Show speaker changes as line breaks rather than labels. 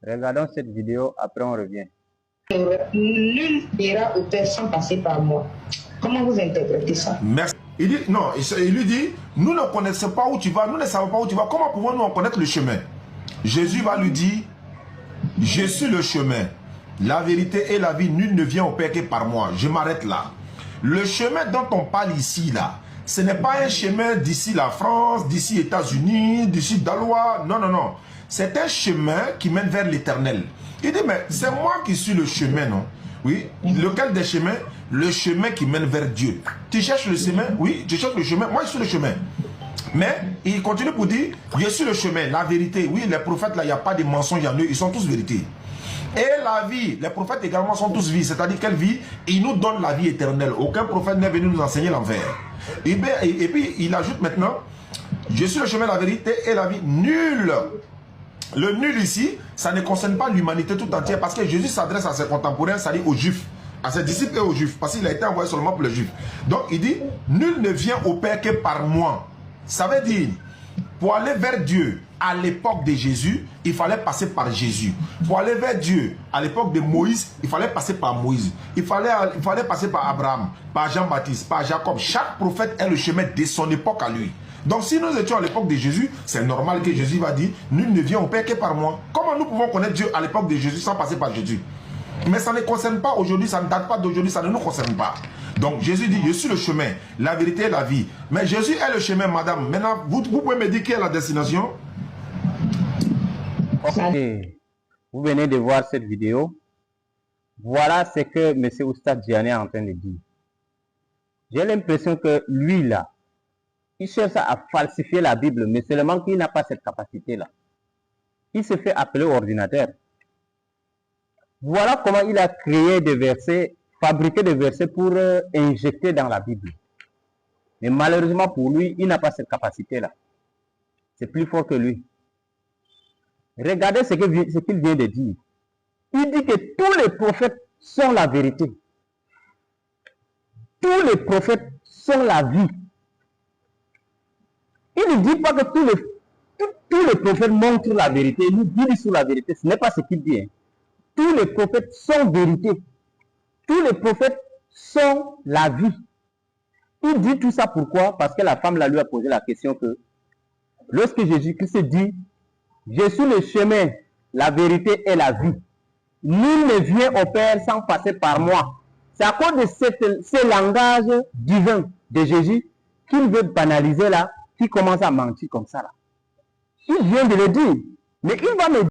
Regardons cette vidéo, après on revient.
Nul n'ira au Père sans passer par moi. Comment vous interprétez ça?
Merci. Il dit, non, il lui dit, nous ne connaissons pas où tu vas, nous ne savons pas où tu vas, comment pouvons-nous en connaître le chemin? Jésus va lui dire, je suis le chemin, la vérité et la vie, nul ne vient au Père que par moi. Je m'arrête là. Le chemin dont on parle ici, là, ce n'est pas un chemin d'ici la France, d'ici États-Unis, d'ici Dalois, non, non, non. C'est un chemin qui mène vers l'éternel. Il dit, mais c'est moi qui suis le chemin, non? Oui, lequel des chemins? Le chemin qui mène vers Dieu. Tu cherches le chemin? Oui, je cherche le chemin. Moi, je suis le chemin. Mais il continue pour dire, je suis le chemin, la vérité. Oui, les prophètes, là, il n'y a pas de mensonges en eux. Ils sont tous vérités. Et la vie, les prophètes également sont tous vie. C'est-à-dire quelle vie? Ils nous donnent la vie éternelle. Aucun prophète n'est venu nous enseigner l'enfer. Et puis, il ajoute maintenant, je suis le chemin, la vérité et la vie. Nul. Le nul ici, ça ne concerne pas l'humanité tout entière parce que Jésus s'adresse à ses contemporains, c'est-à-dire aux Juifs, à ses disciples et aux Juifs, parce qu'il a été envoyé seulement pour les Juifs. Donc il dit, nul ne vient au Père que par moi. Ça veut dire, pour aller vers Dieu, à l'époque de Jésus, il fallait passer par Jésus. Pour aller vers Dieu, à l'époque de Moïse, il fallait passer par Moïse. Il fallait passer par Abraham, par Jean-Baptiste, par Jacob. Chaque prophète est le chemin de son époque à lui. Donc si nous étions à l'époque de Jésus, c'est normal que Jésus va dire, nul ne vient au Père que par moi. Comment nous pouvons connaître Dieu à l'époque de Jésus sans passer par Jésus? Mais ça ne concerne pas aujourd'hui, ça ne date pas d'aujourd'hui, ça ne nous concerne pas. Donc Jésus dit, je suis le chemin, la vérité et la vie. Mais Jésus est le chemin, madame. Maintenant, vous pouvez me dire qui est la destination?
Ok, vous venez de voir cette vidéo. Voilà ce que M. Oustad Diané est en train de dire. J'ai l'impression que lui là, il cherche à falsifier la Bible, mais seulement qu'il n'a pas cette capacité-là. Il se fait appeler ordinateur. Voilà comment il a créé des versets, fabriqué des versets pour injecter dans la Bible. Mais malheureusement pour lui, il n'a pas cette capacité-là. C'est plus fort que lui. Regardez ce qu'il vient de dire. Il dit que tous les prophètes sont la vérité. Tous les prophètes sont la vie. Il ne dit pas que tous les prophètes montrent la vérité, nous disent sur la vérité. Ce n'est pas ce qu'il dit. Hein. Tous les prophètes sont vérité. Tous les prophètes sont la vie. Il dit tout ça pourquoi? Parce que la femme là lui a posé la question que lorsque Jésus-Christ dit « Je suis le chemin, la vérité et la vie. Nul ne vient au Père sans passer par moi. » C'est à cause de ce langage divin de Jésus qu'il veut banaliser là, qui commence à mentir comme ça là. Il vient de le dire. Mais il va me